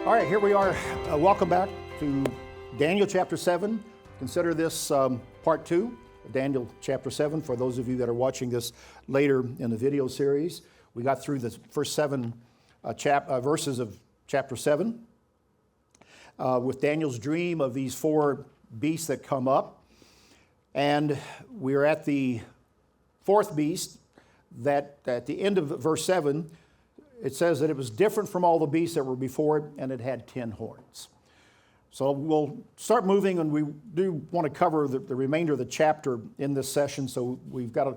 All right, here we are. Welcome back to Daniel chapter 7. Consider this part 2 of Daniel chapter 7 for those of you that are watching this later in the video series. We got through the first 7 verses of chapter 7 with Daniel's dream of these 4 beasts that come up. And we're at the 4th beast that at the end of verse 7, it says that it was different from all the beasts that were before it, and it had 10 horns. So we'll start moving, and we do want to cover the remainder of the chapter in this session, so we've got a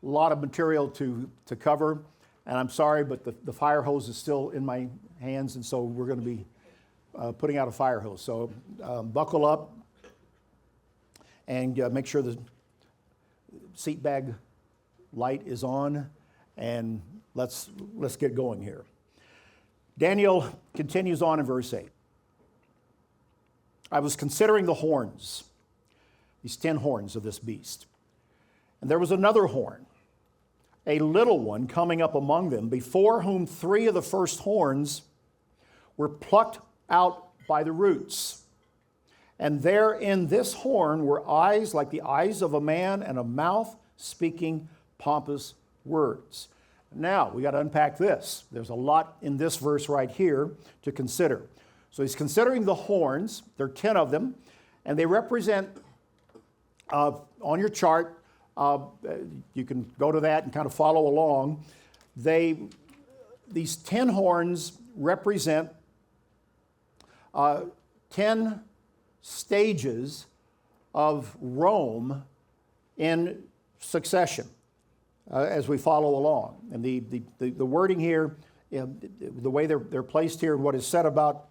lot of material to cover. And I'm sorry, but the fire hose is still in my hands, and so we're going to be putting out a fire hose. So buckle up and make sure the seat bag light is on, and let's get going here. Daniel continues on in verse 8. I was considering the horns, these 10 horns of this beast. And there was another horn, a little one coming up among them, before whom 3 of the first horns were plucked out by the roots. And there in this horn were eyes like the eyes of a man, and a mouth speaking pompous words. Now, we got to unpack this. There's a lot in this verse right here to consider. So he's considering the horns. There are 10 of them, and they represent, on your chart, you can go to that and kind of follow along. These 10 horns represent 10 stages of Rome in succession. As we follow along. And the wording here, the way they're placed here, and what is said about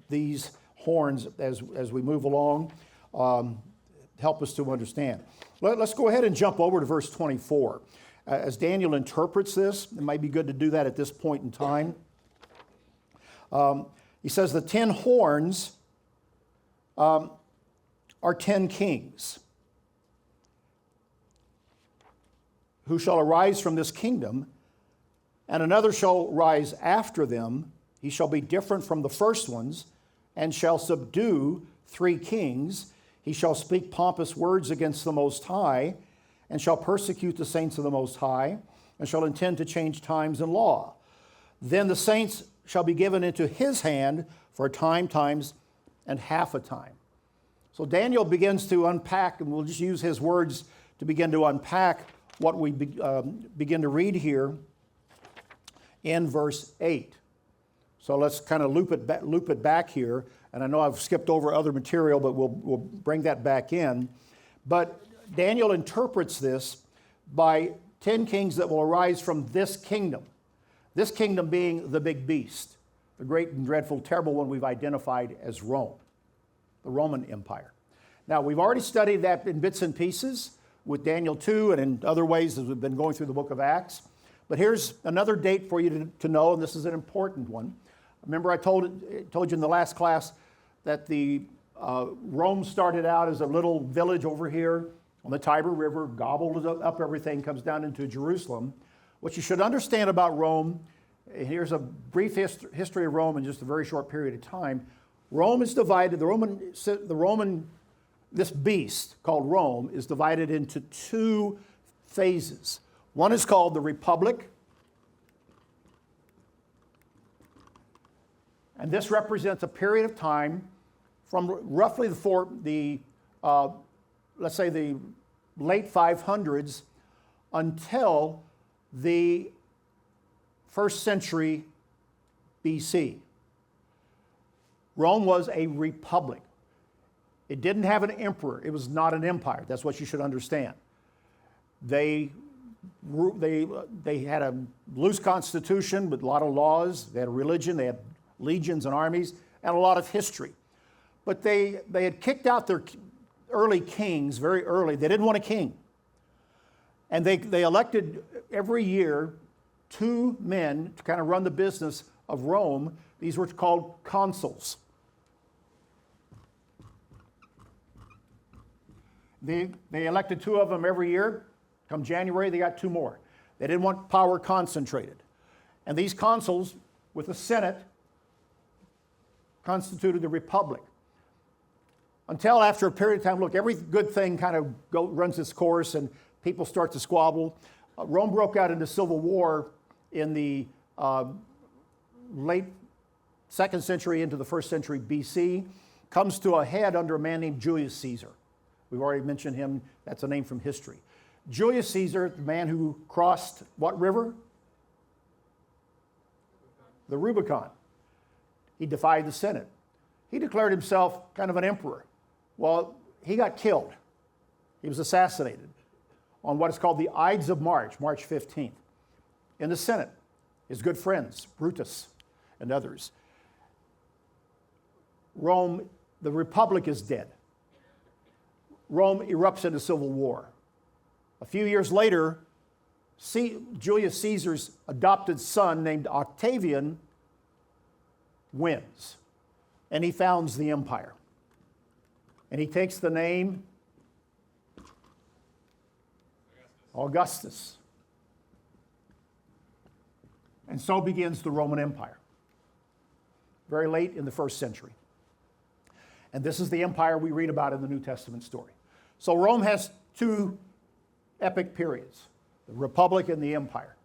these horns as we move along, help us to understand. Let's go ahead and jump over to verse 24. As Daniel interprets this, it might be good to do that at this point in time. He says the 10 horns are 10 kings who shall arise from this kingdom, and another shall rise after them. He shall be different from the first ones, and shall subdue 3 kings. He shall speak pompous words against the Most High, and shall persecute the saints of the Most High, and shall intend to change times and law. Then the saints shall be given into his hand for a time, times, and half a time. So Daniel begins to unpack, and we'll just use his words to begin to unpack what we begin to read here in verse 8. So let's kind of loop it back here. And I know I've skipped over other material, but we'll bring that back in. But Daniel interprets this by 10 kings that will arise from this kingdom being the big beast, the great and dreadful, terrible one we've identified as Rome, the Roman Empire. Now, we've already studied that in bits and pieces with Daniel 2 and in other ways as we've been going through the book of Acts. But here's another date for you to know, and this is an important one. Remember I told you in the last class that Rome started out as a little village over here on the Tiber River, gobbled up everything, comes down into Jerusalem. What you should understand about Rome, here's a brief history of Rome in just a very short period of time. Rome is divided, this beast called Rome is divided into 2 phases. One is called the Republic, and this represents a period of time from roughly the late 500s until the 1st century BC. Rome was a republic. It didn't have an emperor. It was not an empire. That's what you should understand. They had a loose constitution with a lot of laws. They had a religion. They had legions and armies and a lot of history. But they had kicked out their early kings very early. They didn't want a king. And they elected every year 2 men to kind of run the business of Rome. These were called consuls. They elected 2 of them every year. Come January, they got 2 more. They didn't want power concentrated. And these consuls with the Senate constituted the republic. Until after a period of time, look, every good thing kind of runs its course and people start to squabble. Rome broke out into civil war in the late 2nd century into the 1st century BC, comes to a head under a man named Julius Caesar. We've already mentioned him. That's a name from history. Julius Caesar, the man who crossed what river? The Rubicon. He defied the Senate. He declared himself kind of an emperor. Well, he got killed. He was assassinated on what is called the Ides of March, March 15th, in the Senate. His good friends, Brutus and others. Rome, the Republic is dead. Rome erupts into civil war. A few years later, Julius Caesar's adopted son named Octavian wins, and he founds the empire. And he takes the name Augustus. And so begins the Roman Empire, very late in the 1st century. And this is the empire we read about in the New Testament story. So Rome has two epic periods, the Republic and the Empire.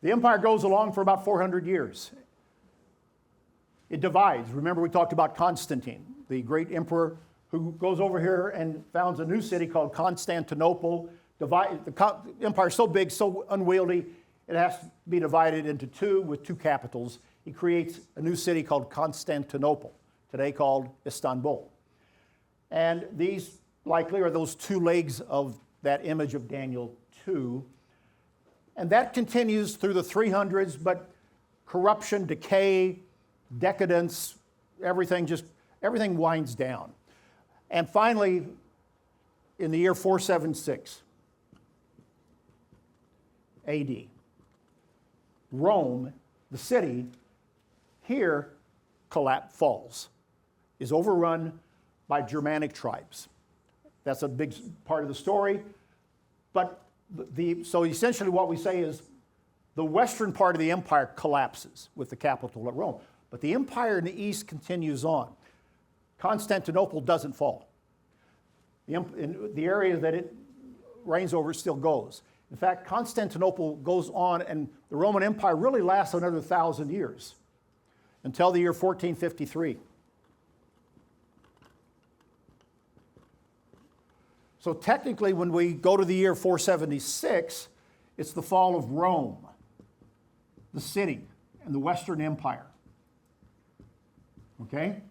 The empire goes along for about 400 years. It divides. Remember, we talked about Constantine, the great emperor who goes over here and founds a new city called Constantinople. The empire is so big, so unwieldy, it has to be divided into two with two capitals. He creates a new city called Constantinople, today called Istanbul. And these likely are those two legs of that image of Daniel 2. And that continues through the 300s, but corruption, decay, decadence, everything winds down. And finally, in the year 476 AD, Rome, the city, here falls, is overrun by Germanic tribes. That's a big part of the story. But so essentially what we say is the western part of the empire collapses with the capital at Rome. But the empire in the east continues on. Constantinople doesn't fall. In the area that it reigns over still goes. In fact, Constantinople goes on, and the Roman Empire really lasts another 1,000 years until the year 1453. So technically, when we go to the year 476, it's the fall of Rome, the city, and the Western Empire. Okay?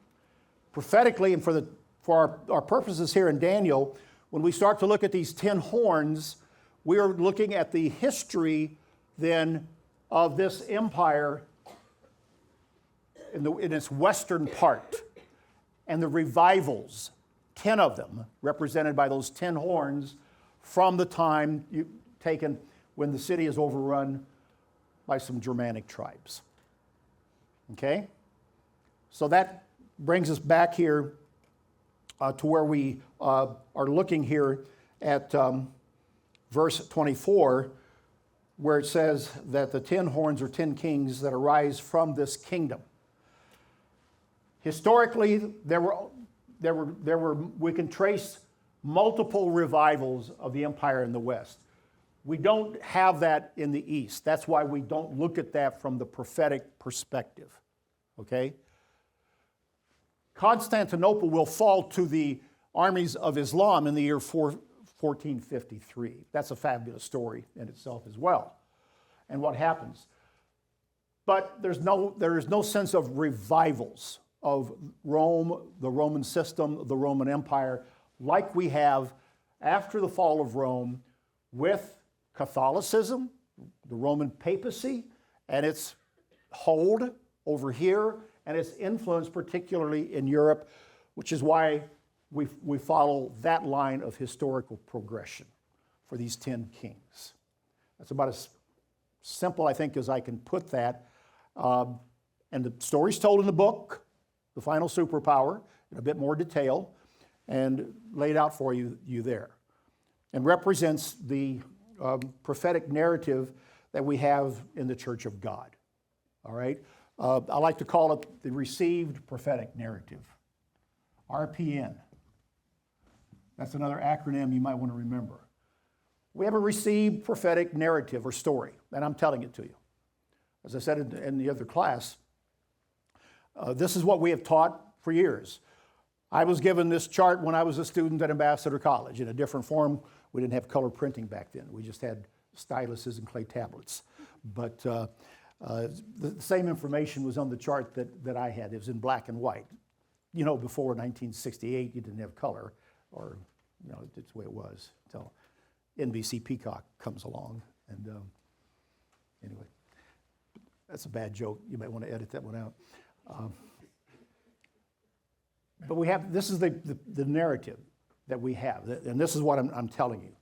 Prophetically, and for our purposes here in Daniel, when we start to look at these 10 horns, we are looking at the history then of this empire in its western part, and the revivals, 10 of them, represented by those 10 horns from the time taken when the city is overrun by some Germanic tribes. Okay? So that brings us back here to where we are looking here at verse 24, where it says that the 10 horns are 10 kings that arise from this kingdom. Historically, we can trace multiple revivals of the empire in the West. We don't have that in the East. That's why we don't look at that from the prophetic perspective. Okay? Constantinople will fall to the armies of Islam in the year 1453. That's a fabulous story in itself as well. And what happens? But there is no sense of revivals of Rome, the Roman system, the Roman Empire, like we have after the fall of Rome with Catholicism, the Roman papacy, and its hold over here, and its influence particularly in Europe, which is why we follow that line of historical progression for these 10 kings. That's about as simple, I think, as I can put that. And the story's told in the book, The Final Superpower, in a bit more detail, and laid out for you there, and represents the prophetic narrative that we have in the Church of God. All right? I like to call it the received prophetic narrative, RPN. That's another acronym you might want to remember. We have a received prophetic narrative or story, and I'm telling it to you. As I said in the other class, this is what we have taught for years. I was given this chart when I was a student at Ambassador College in a different form. We didn't have color printing back then. We just had styluses and clay tablets. But the same information was on the chart that I had. It was in black and white. You know, before 1968, you didn't have color, or, you know, it's the way it was until NBC Peacock comes along. And anyway, that's a bad joke. You might want to edit that one out. But we have, this is the narrative that we have, and this is what I'm telling you.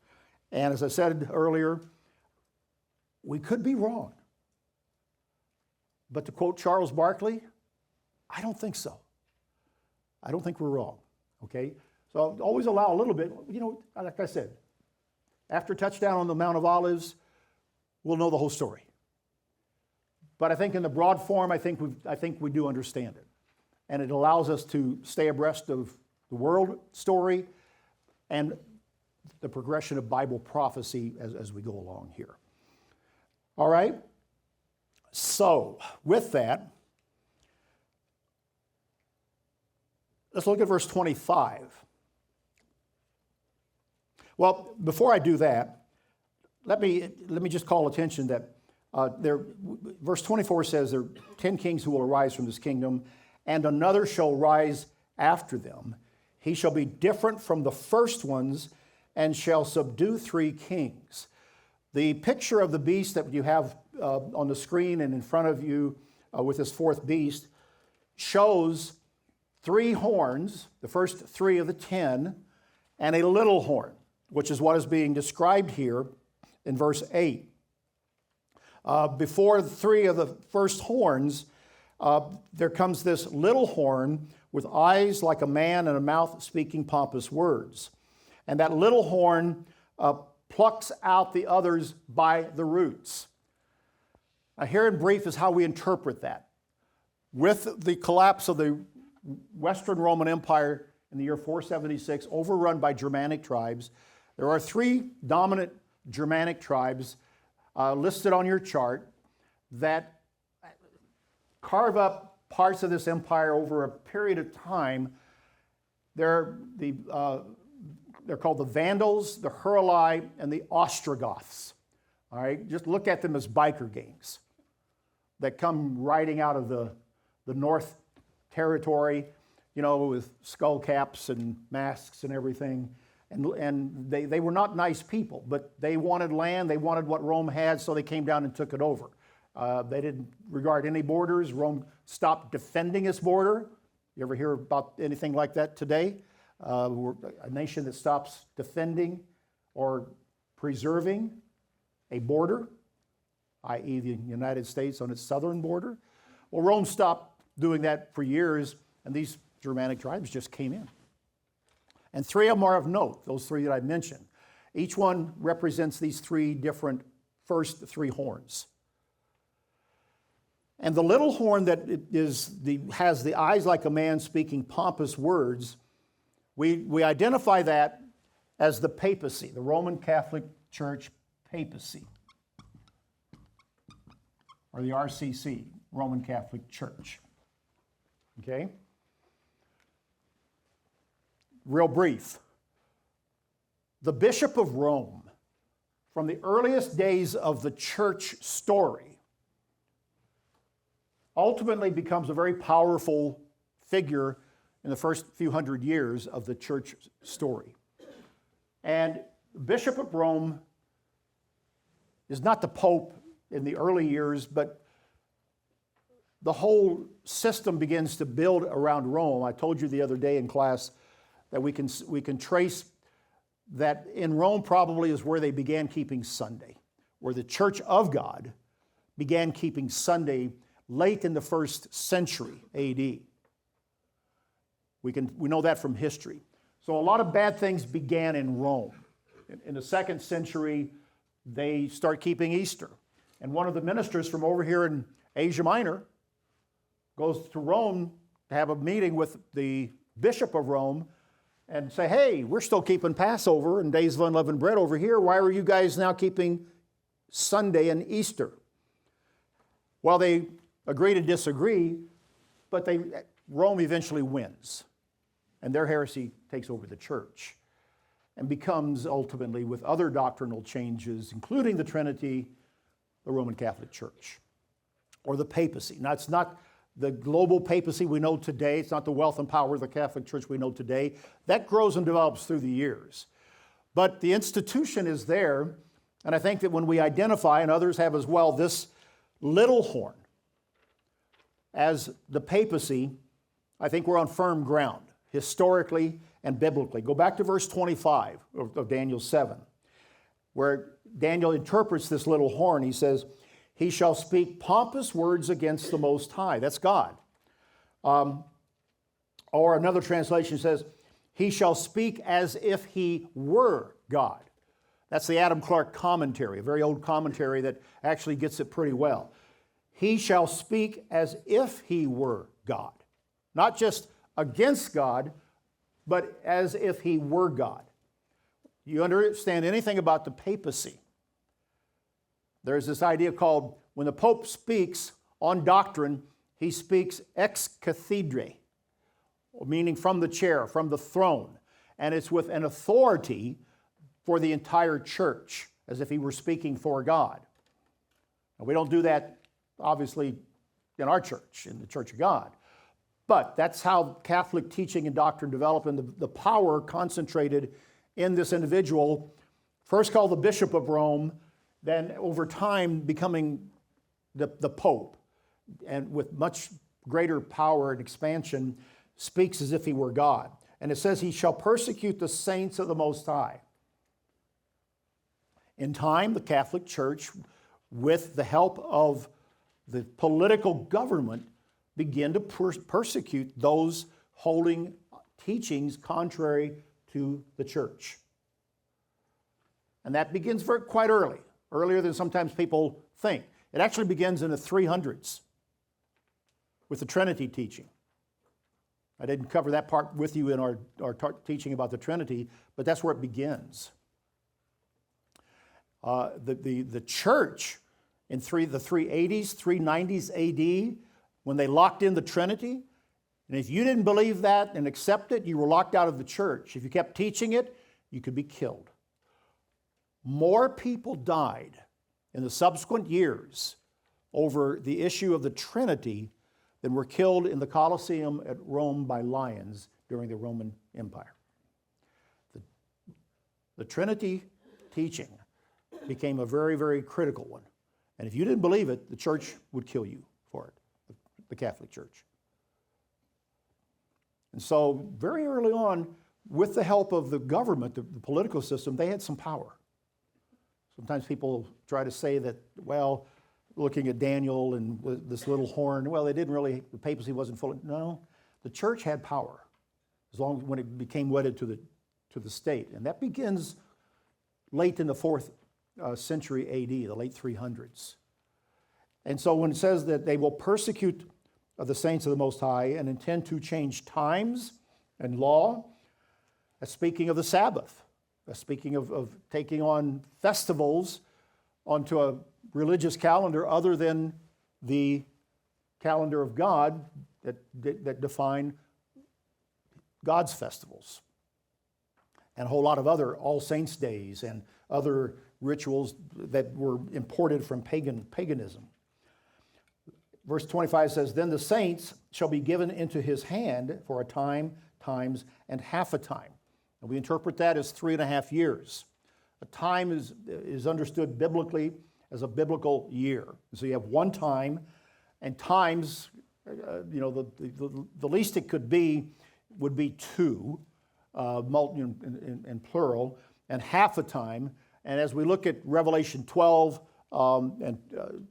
And as I said earlier, we could be wrong. But to quote Charles Barkley, I don't think so. I don't think we're wrong, okay? So always allow a little bit, you know, like I said, after touchdown on the Mount of Olives, we'll know the whole story. But I think in the broad form, I think we do understand it. And it allows us to stay abreast of the world story and the progression of Bible prophecy as we go along here. All right? So, with that, let's look at verse 25. Well, before I do that, let me just call attention that verse 24 says there are 10 kings who will arise from this kingdom, and another shall rise after them. He shall be different from the first ones and shall subdue 3 kings. The picture of the beast that you have on the screen and in front of you with this 4th beast shows 3 horns, the first 3 of the 10, and a little horn, which is what is being described here in verse 8. Before 3 of the first horns, there comes this little horn with eyes like a man and a mouth speaking pompous words. And that little horn plucks out the others by the roots. Now, here in brief is how we interpret that. With the collapse of the Western Roman Empire in the year 476, overrun by Germanic tribes, there are 3 dominant Germanic tribes listed on your chart that carve up parts of this empire over a period of time. They're called the Vandals, the Heruli, and the Ostrogoths. All right, just look at them as biker gangs that come riding out of the North Territory, you know, with skull caps and masks and everything. And they were not nice people, but they wanted land, they wanted what Rome had, so they came down and took it over. They didn't regard any borders. Rome stopped defending its border. You ever hear about anything like that today? We're a nation that stops defending or preserving a border, i.e. the United States on its southern border. Well, Rome stopped doing that for years, and these Germanic tribes just came in. And 3 of them are of note, those 3 that I mentioned. Each one represents these 3 different first 3 horns. And the little horn that has the eyes like a man speaking pompous words, we identify that as the papacy, the Roman Catholic Church papacy, or the RCC, Roman Catholic Church. Okay? Real brief. The Bishop of Rome, from the earliest days of the church story, ultimately becomes a very powerful figure in the first few hundred years of the church story. And Bishop of Rome is not the Pope in the early years, but the whole system begins to build around Rome. I told you the other day in class that we can trace that in Rome probably is where they began keeping Sunday, where the Church of God began keeping Sunday late in the 1st century AD. We know that from history. So a lot of bad things began in Rome. In the 2nd century, they start keeping Easter. And one of the ministers from over here in Asia Minor goes to Rome to have a meeting with the bishop of Rome and say, hey, we're still keeping Passover and days of unleavened bread over here. Why are you guys now keeping Sunday and Easter? Well, they agree to disagree, but Rome eventually wins. And their heresy takes over the church and becomes ultimately, with other doctrinal changes, including the Trinity, the Roman Catholic Church, or the papacy. Now, it's not the global papacy we know today. It's not the wealth and power of the Catholic Church we know today. That grows and develops through the years. But the institution is there, and I think that when we identify, and others have as well, this little horn as the papacy, I think we're on firm ground, historically and biblically. Go back to verse 25 of Daniel 7, where Daniel interprets this little horn. He says, he shall speak pompous words against the Most High. That's God. Or another translation says, he shall speak as if he were God. That's the Adam Clark commentary, a very old commentary that actually gets it pretty well. He shall speak as if he were God. Not just against God, but as if he were God. You understand anything about the papacy? There's this idea called, when the Pope speaks on doctrine, he speaks ex cathedra, meaning from the chair, from the throne. And it's with an authority for the entire church, as if he were speaking for God. Now, we don't do that, obviously, in our church, in the Church of God. But that's how Catholic teaching and doctrine develop, and the power concentrated in this individual, first called the Bishop of Rome, then over time becoming the Pope, and with much greater power and expansion, speaks as if he were God. And it says, he shall persecute the saints of the Most High. In time, the Catholic Church, with the help of the political government, began to persecute those holding teachings contrary to the church. And that begins quite early, earlier than sometimes people think. It actually begins in the 300s with the Trinity teaching. I didn't cover that part with you in our teaching about the Trinity, but that's where it begins. The church in the 380s, 390s AD, when they locked in the Trinity, and if you didn't believe that and accept it, you were locked out of the church. If you kept teaching it, you could be killed. More people died in the subsequent years over the issue of the Trinity than were killed in the Colosseum at Rome by lions during the Roman Empire. The Trinity teaching became a very, very critical one. And if you didn't believe it, the church would kill you for it, the Catholic Church. And so very early on, with the help of the government, the political system, they had some power. Sometimes people try to say that, well, looking at Daniel and this little horn, well, the papacy wasn't full. No, the church had power as long as when it became wedded to the state. And that begins late in the 4th century AD, the late 300s. And so when it says that they will persecute the saints of the Most High and intend to change times and law, that's speaking of the Sabbath. Speaking of taking on festivals onto a religious calendar other than the calendar of God that define God's festivals. And a whole lot of other All Saints' days and other rituals that were imported from paganism. Verse 25 says, then the saints shall be given into his hand for a time, times, and half a time. And we interpret that as 3.5 years. A time is understood biblically as a biblical year. So you have one time, and times, the least it could be would be 2, in plural, and half a time. And as we look at Revelation 12 and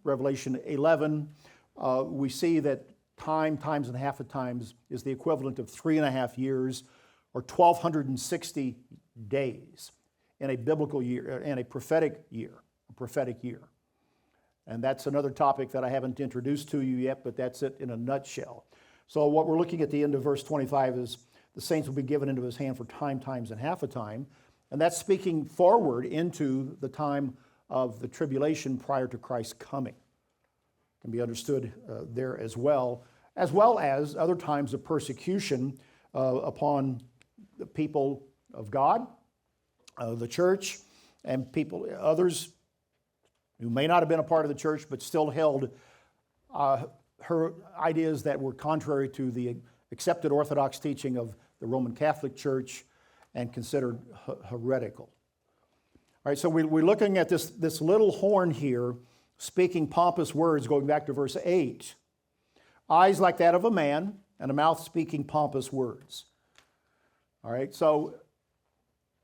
Revelation 11, we see that times, and half a times is the equivalent of 3.5 years, or 1,260 days in a biblical year, in a prophetic year, And that's another topic that I haven't introduced to you yet, but that's it in a nutshell. So what we're looking at the end of verse 25 is the saints will be given into his hand for time, times, and half a time. And that's speaking forward into the time of the tribulation prior to Christ's coming. Can be understood there as well as other times of persecution upon the people of God, the church, and others who may not have been a part of the church but still held her ideas that were contrary to the accepted Orthodox teaching of the Roman Catholic Church and considered heretical. All right, so we're looking at this little horn here speaking pompous words, going back to verse 8. Eyes like that of a man, and a mouth speaking pompous words. All right, so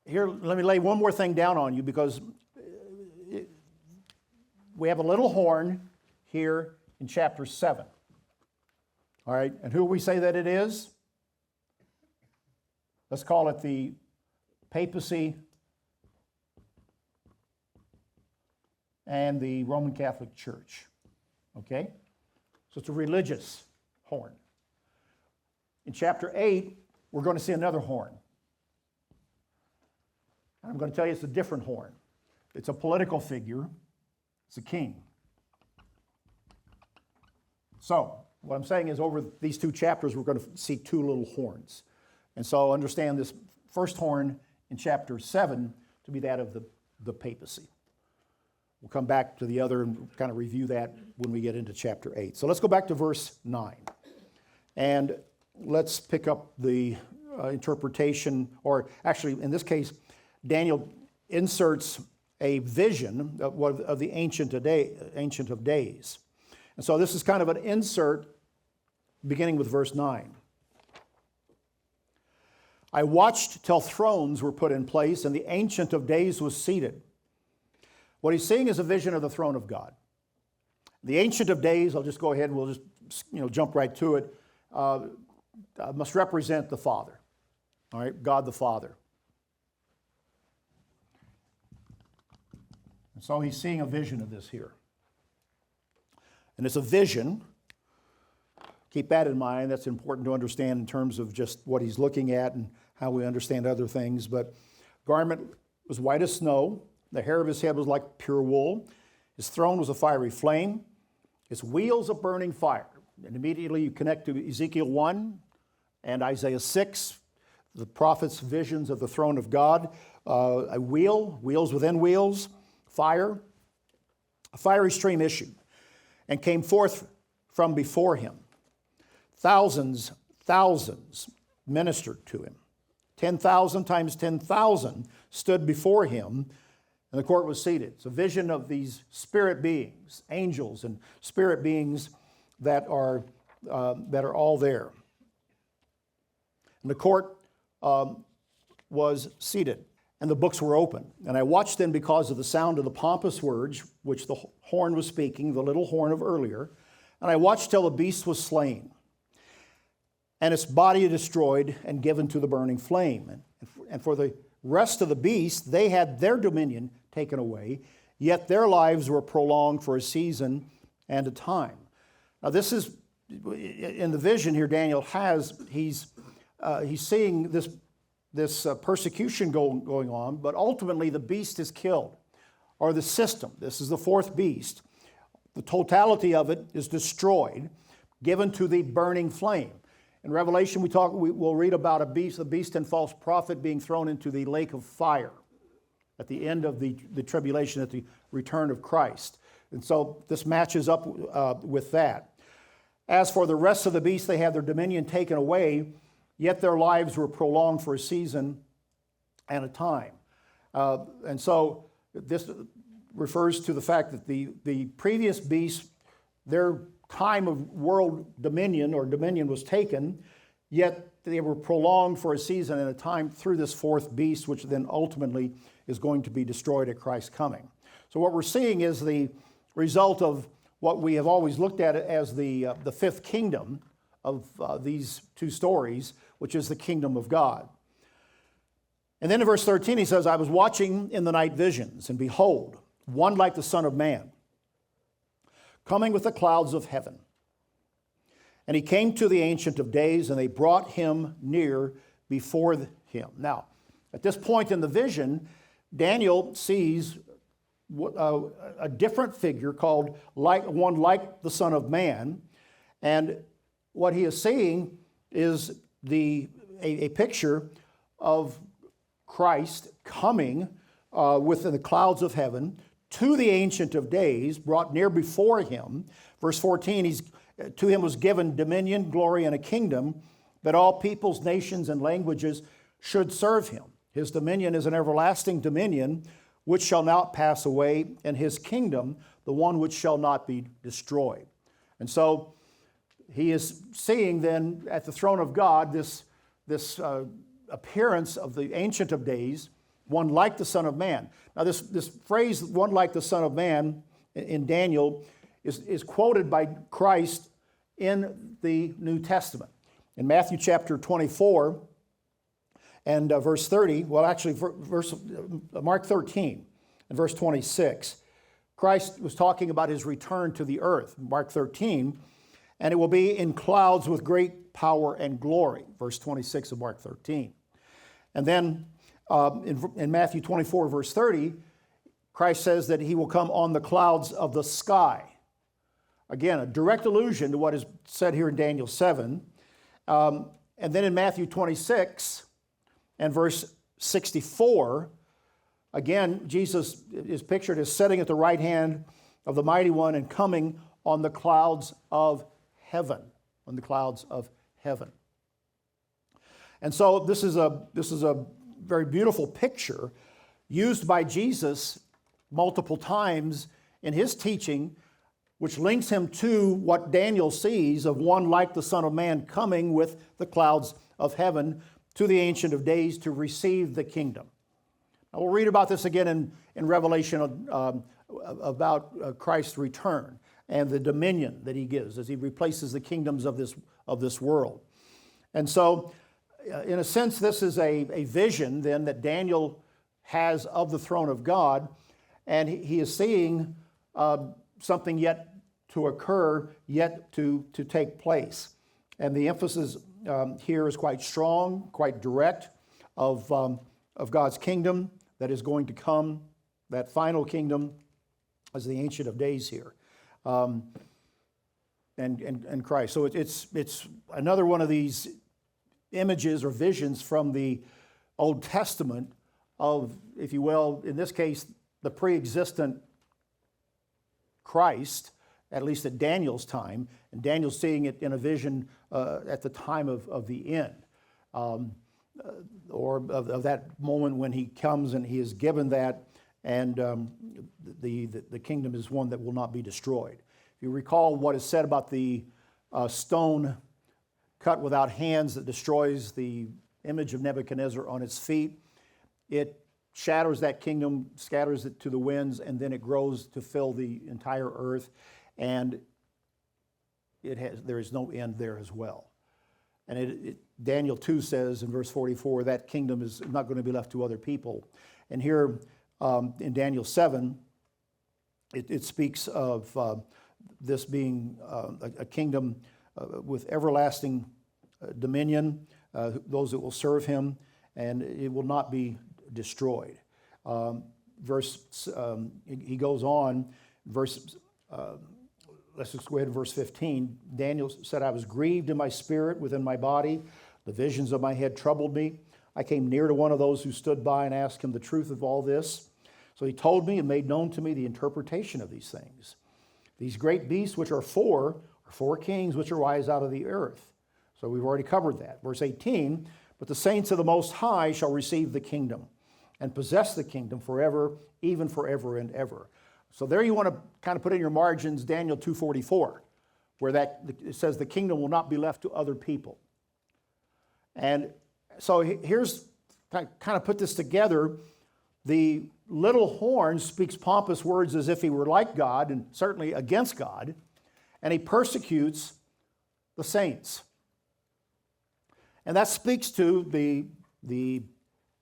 here, let me lay one more thing down on you, because we have a little horn here in chapter 7. All right, and who we say that it is? Let's call it the papacy and the Roman Catholic Church. Okay? So it's a religious horn. In chapter 8, we're going to see another horn. And I'm going to tell you it's a different horn. It's a political figure. It's a king. So, what I'm saying is over these two chapters, we're going to see two little horns. And so understand this first horn in chapter 7 to be that of the papacy. We'll come back to the other and kind of review that when we get into chapter 8. So let's go back to verse 9. And let's pick up the interpretation, or actually in this case, Daniel inserts a vision of the Ancient of Days. And so this is kind of an insert beginning with verse 9. I watched till thrones were put in place, and the Ancient of Days was seated. What he's seeing is a vision of the throne of God. The Ancient of Days, I'll just go ahead and we'll just jump right to it, must represent the Father. All right, God the Father. And so he's seeing a vision of this here. And it's a vision. Keep that in mind. That's important to understand in terms of just what he's looking at and how we understand other things. But garment was white as snow. The hair of his head was like pure wool. His throne was a fiery flame. His wheels a burning fire. And immediately you connect to Ezekiel 1 and Isaiah 6, the prophet's visions of the throne of God. A wheel, wheels within wheels, fire. A fiery stream issued and came forth from before him. Thousands ministered to him. 10,000 times 10,000 stood before him, and the court was seated. It's a vision of these spirit beings, angels and spirit beings that are all there. And the court was seated, and the books were open. And I watched them because of the sound of the pompous words, which the horn was speaking, the little horn of earlier. And I watched till the beast was slain, and its body destroyed and given to the burning flame. And for the rest of the beasts, they had their dominion taken away, yet their lives were prolonged for a season and a time. Now this is, in the vision here Daniel has, he's seeing this persecution going on, but ultimately the beast is killed, or the system. This is the fourth beast. The totality of it is destroyed, given to the burning flame. In Revelation, we'll read about the beast and false prophet being thrown into the lake of fire at the end of the tribulation, at the return of Christ. And so this matches up with that. As for the rest of the beasts, they had their dominion taken away, yet their lives were prolonged for a season and a time. And so this refers to the fact that the previous beasts, their time of world dominion was taken, yet they were prolonged for a season and a time through this fourth beast, which then ultimately is going to be destroyed at Christ's coming. So what we're seeing is the result of what we have always looked at as the fifth kingdom of these two stories, which is the kingdom of God. And then in verse 13 he says, I was watching in the night visions, and behold, one like the Son of Man. coming with the clouds of heaven. And he came to the Ancient of Days, and they brought him near before him. Now, at this point in the vision, Daniel sees a different figure called one like the Son of Man. And what he is seeing is a picture of Christ coming within the clouds of heaven to the Ancient of Days, brought near before him. Verse 14, to him was given dominion, glory, and a kingdom, that all peoples, nations, and languages should serve him. His dominion is an everlasting dominion, which shall not pass away, and his kingdom, the one which shall not be destroyed. And so he is seeing then at the throne of God this appearance of the Ancient of Days, one like the Son of Man. Now this phrase, one like the Son of Man, in Daniel, is quoted by Christ in the New Testament. In Matthew chapter 24 and verse 30, well actually Mark 13 and verse 26, Christ was talking about his return to the earth, Mark 13, and it will be in clouds with great power and glory, verse 26 of Mark 13. And then in Matthew 24, verse 30, Christ says that he will come on the clouds of the sky. Again, a direct allusion to what is said here in Daniel 7. And then in Matthew 26 and verse 64, again, Jesus is pictured as sitting at the right hand of the Mighty One and coming on the clouds of heaven, on the clouds of heaven. And so this is a very beautiful picture used by Jesus multiple times in his teaching, which links him to what Daniel sees of one like the Son of Man coming with the clouds of heaven to the Ancient of Days to receive the kingdom. Now we'll read about this again in Revelation about Christ's return and the dominion that he gives as he replaces the kingdoms of this world. And so, in a sense, this is a vision then that Daniel has of the throne of God, and he is seeing something yet to occur, yet to take place. And the emphasis here is quite strong, quite direct, of God's kingdom that is going to come, that final kingdom as the Ancient of Days here, and Christ. So it's another one of these images or visions from the Old Testament of, if you will, in this case, the pre-existent Christ, at least at Daniel's time, and Daniel's seeing it in a vision at the time of the end, or of that moment when he comes and he is given that, and the kingdom is one that will not be destroyed. If you recall what is said about the stone cut without hands that destroys the image of Nebuchadnezzar on its feet, it shatters that kingdom, scatters it to the winds, and then it grows to fill the entire earth, and there is no end there as well. And Daniel 2 says in verse 44, that kingdom is not going to be left to other people. And here in Daniel 7, it speaks of this being a kingdom with everlasting dominion, those that will serve him, and it will not be destroyed. He goes on, let's just go ahead to verse 15. Daniel said, I was grieved in my spirit within my body. The visions of my head troubled me. I came near to one of those who stood by and asked him the truth of all this. So he told me and made known to me the interpretation of these things. These great beasts which are four kings which arise out of the earth. So we've already covered that. Verse 18, but the saints of the Most High shall receive the kingdom and possess the kingdom forever, even forever and ever. So there you want to kind of put in your margins Daniel 2:44, where it says the kingdom will not be left to other people. And so here's, kind of put this together, the little horn speaks pompous words as if he were like God and certainly against God, and he persecutes the saints. And that speaks to the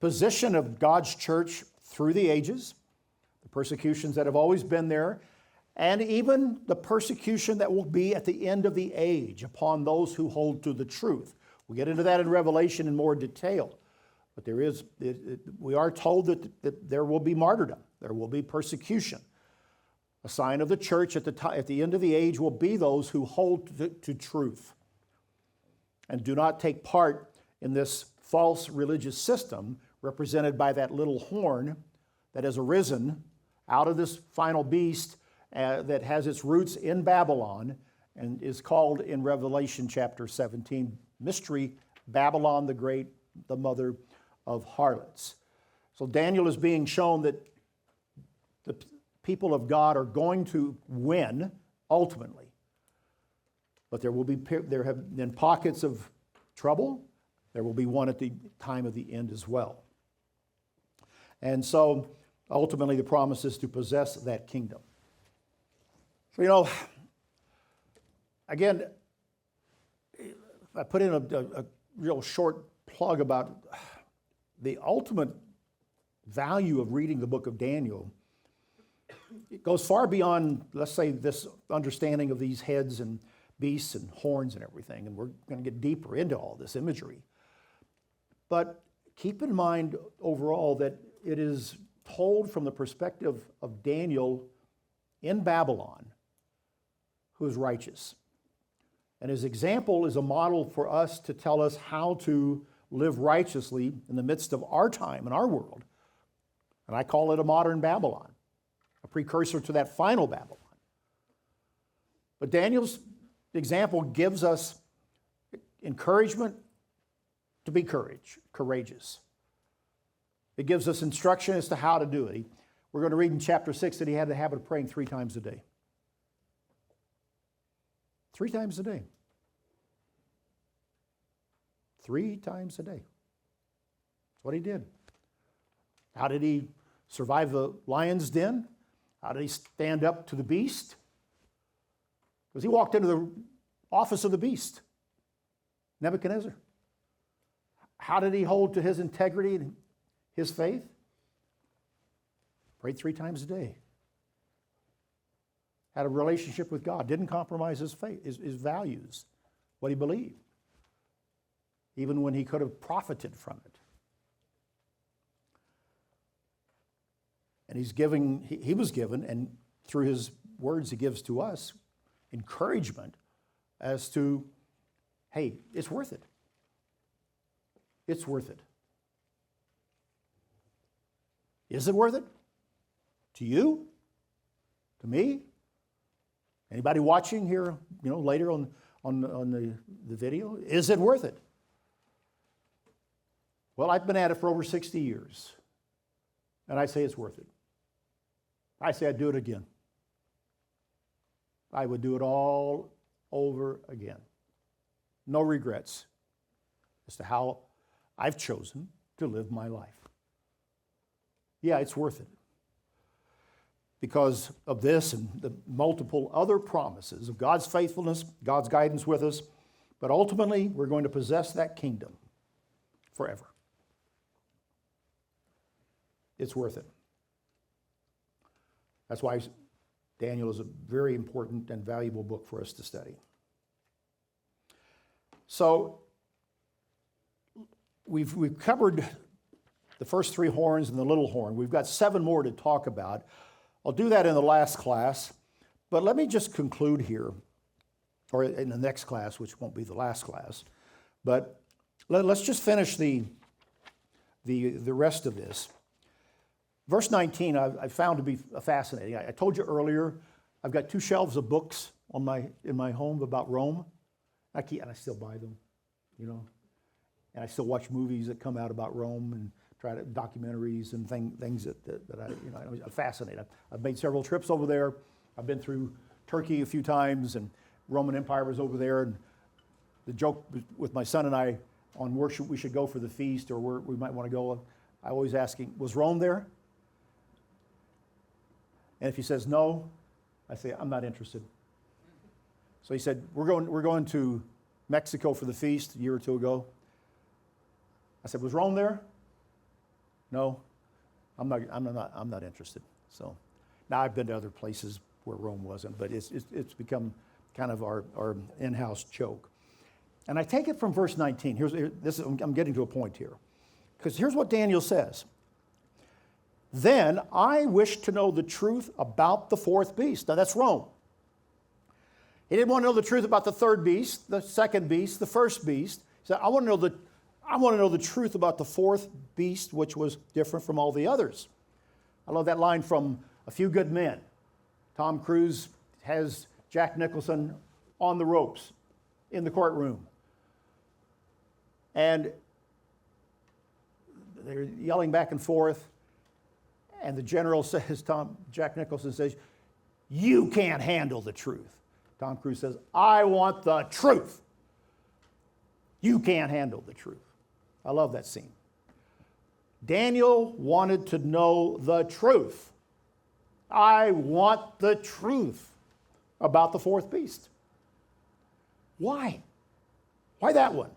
position of God's church through the ages, the persecutions that have always been there, and even the persecution that will be at the end of the age upon those who hold to the truth. We'll get into that in Revelation in more detail. But we are told that there will be martyrdom. There will be persecution. A sign of the church at the end of the age will be those who hold to truth and do not take part in this false religious system represented by that little horn that has arisen out of this final beast that has its roots in Babylon and is called in Revelation chapter 17, Mystery Babylon the Great, the mother of harlots. So Daniel is being shown that the people of God are going to win ultimately. But there have been pockets of trouble. There will be one at the time of the end as well. And so ultimately the promise is to possess that kingdom. So, again, I put in a real short plug about the ultimate value of reading the book of Daniel. It goes far beyond, let's say, this understanding of these heads and beasts and horns and everything, and we're going to get deeper into all this imagery. But keep in mind overall that it is told from the perspective of Daniel in Babylon, who is righteous. And his example is a model for us to tell us how to live righteously in the midst of our time and our world. And I call it a modern Babylon, a precursor to that final Babylon. But Daniel's example gives us encouragement to be courageous. It gives us instruction as to how to do it. We're going to read in chapter 6 that he had the habit of praying 3 times a day. 3 times a day. 3 times a day. That's what he did. How did he survive the lion's den? How did he stand up to the beast? Because he walked into the office of the beast, Nebuchadnezzar. How did he hold to his integrity and his faith? Prayed 3 times a day. Had a relationship with God. Didn't compromise his faith, his values, what he believed, even when he could have profited from it. And he was given, and through his words he gives to us, encouragement as to, hey, it's worth it. It's worth it. Is it worth it? To you? To me? Anybody watching here, later on the video? Is it worth it? Well, I've been at it for over 60 years, and I say it's worth it. I say I'd do it again. I would do it all over again. No regrets as to how I've chosen to live my life. Yeah, it's worth it. Because of this and the multiple other promises of God's faithfulness, God's guidance with us, but ultimately we're going to possess that kingdom forever. It's worth it. That's why Daniel is a very important and valuable book for us to study. So we've covered the first 3 horns and the little horn. We've got 7 more to talk about. I'll do that in the last class, but let me just conclude here, or in the next class, which won't be the last class. But let's just finish the rest of this. Verse 19 I found to be fascinating. I told you earlier, I've got 2 shelves of books in my home about Rome. And I still buy them, and I still watch movies that come out about Rome and documentaries and things that I'm fascinated. I've made several trips over there. I've been through Turkey a few times, and Roman Empire was over there. And the joke with my son and I on where we should go for the feast or where we might want to go, I always ask him, was Rome there? And if he says no, I say, I'm not interested. So he said, we're going to Mexico for the feast a year or 2 ago. I said, was Rome there? No, I'm not interested. So now I've been to other places where Rome wasn't, but it's become kind of our in-house joke. And I take it from verse 19. I'm getting to a point here. Because here's what Daniel says. Then I wish to know the truth about the fourth beast. Now that's Rome. He didn't want to know the truth about the third beast, the second beast, the first beast. He said, I want to know the truth about the fourth beast, which was different from all the others. I love that line from A Few Good Men. Tom Cruise has Jack Nicholson on the ropes in the courtroom. And they're yelling back and forth. And the general says, Jack Nicholson says, you can't handle the truth. Tom Cruise says, I want the truth. You can't handle the truth. I love that scene. Daniel wanted to know the truth. I want the truth about the fourth beast. Why? Why that one?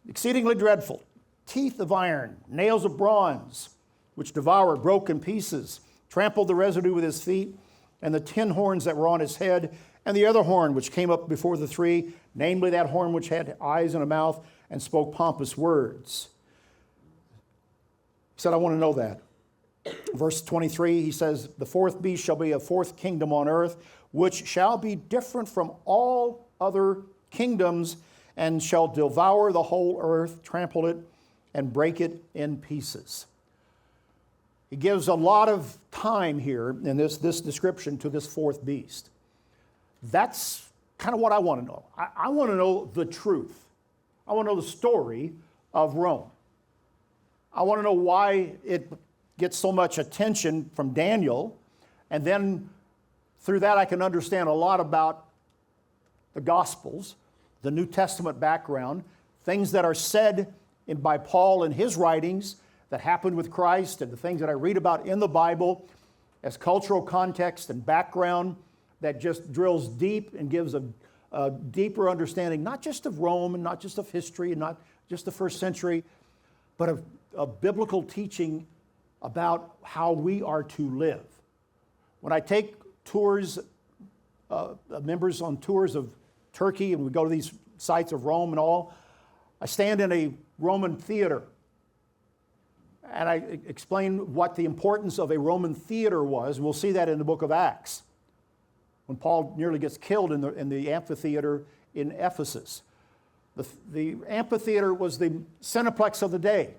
Exceedingly dreadful, teeth of iron, nails of bronze, which devour, broke in pieces, trampled the residue with his feet, and the 10 horns that were on his head, and the other horn which came up before the three, namely that horn which had eyes and a mouth and spoke pompous words. He said, I want to know that. Verse 23, he says, the fourth beast shall be a fourth kingdom on earth, which shall be different from all other kingdoms, and shall devour the whole earth, trample it, and break it in pieces. He gives a lot of time here in this description to this fourth beast. That's kind of what I want to know. I want to know the truth. I want to know the story of Rome. I want to know why it gets so much attention from Daniel, and then through that I can understand a lot about the Gospels, the New Testament background, things that are said by Paul in his writings that happened with Christ, and the things that I read about in the Bible as cultural context and background that just drills deep and gives a deeper understanding, not just of Rome and not just of history and not just the first century, but of biblical teaching about how we are to live. When I take tours, members on tours of Turkey, and we go to these sites of Rome and all, I stand in a Roman theater and I explain what the importance of a Roman theater was. We'll see that in the book of Acts, when Paul nearly gets killed in the amphitheater in Ephesus. The amphitheater was the cineplex of the day.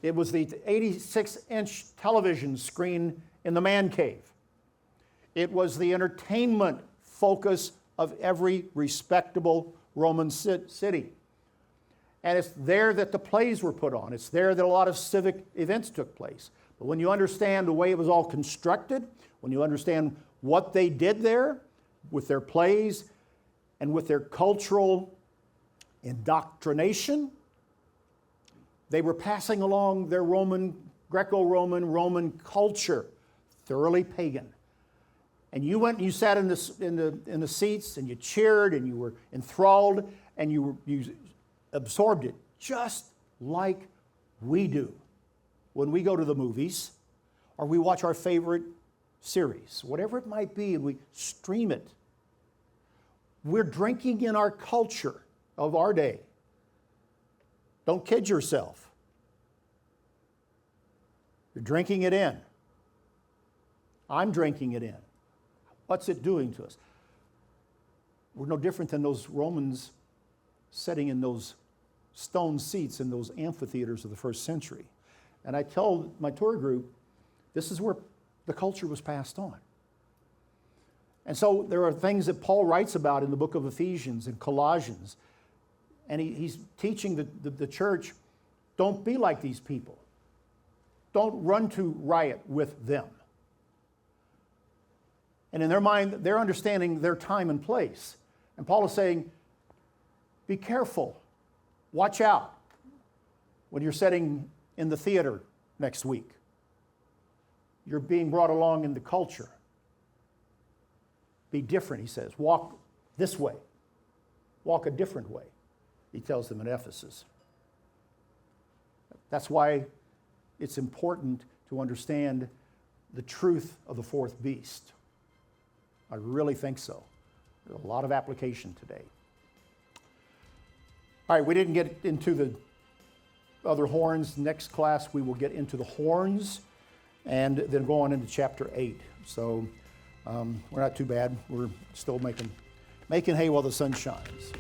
It was the 86-inch television screen in the man cave. It was the entertainment focus of every respectable Roman city. And it's there that the plays were put on. It's there that a lot of civic events took place. But when you understand the way it was all constructed, when you understand what they did there with their plays and with their cultural indoctrination, they were passing along their Greco-Roman, Roman culture, thoroughly pagan. And you went and you sat in the seats and you cheered and you were enthralled and you absorbed it, just like we do when we go to the movies or we watch our favorite series, whatever it might be, and we stream it. We're drinking in our culture of our day. Don't kid yourself. You're drinking it in. I'm drinking it in. What's it doing to us? We're no different than those Romans sitting in those stone seats in those amphitheaters of the first century. And I tell my tour group, this is where the culture was passed on. And so there are things that Paul writes about in the book of Ephesians and Colossians. And he's teaching the church, don't be like these people. Don't run to riot with them. And in their mind, they're understanding their time and place. And Paul is saying, be careful. Watch out when you're sitting in the theater next week. You're being brought along in the culture. Be different, he says. Walk this way. Walk a different way, he tells them in Ephesus. That's why it's important to understand the truth of the fourth beast. I really think so. There's a lot of application today. All right, we didn't get into the other horns. Next class, we will get into the horns and then go on into chapter 8. So we're not too bad. We're still making hay while the sun shines.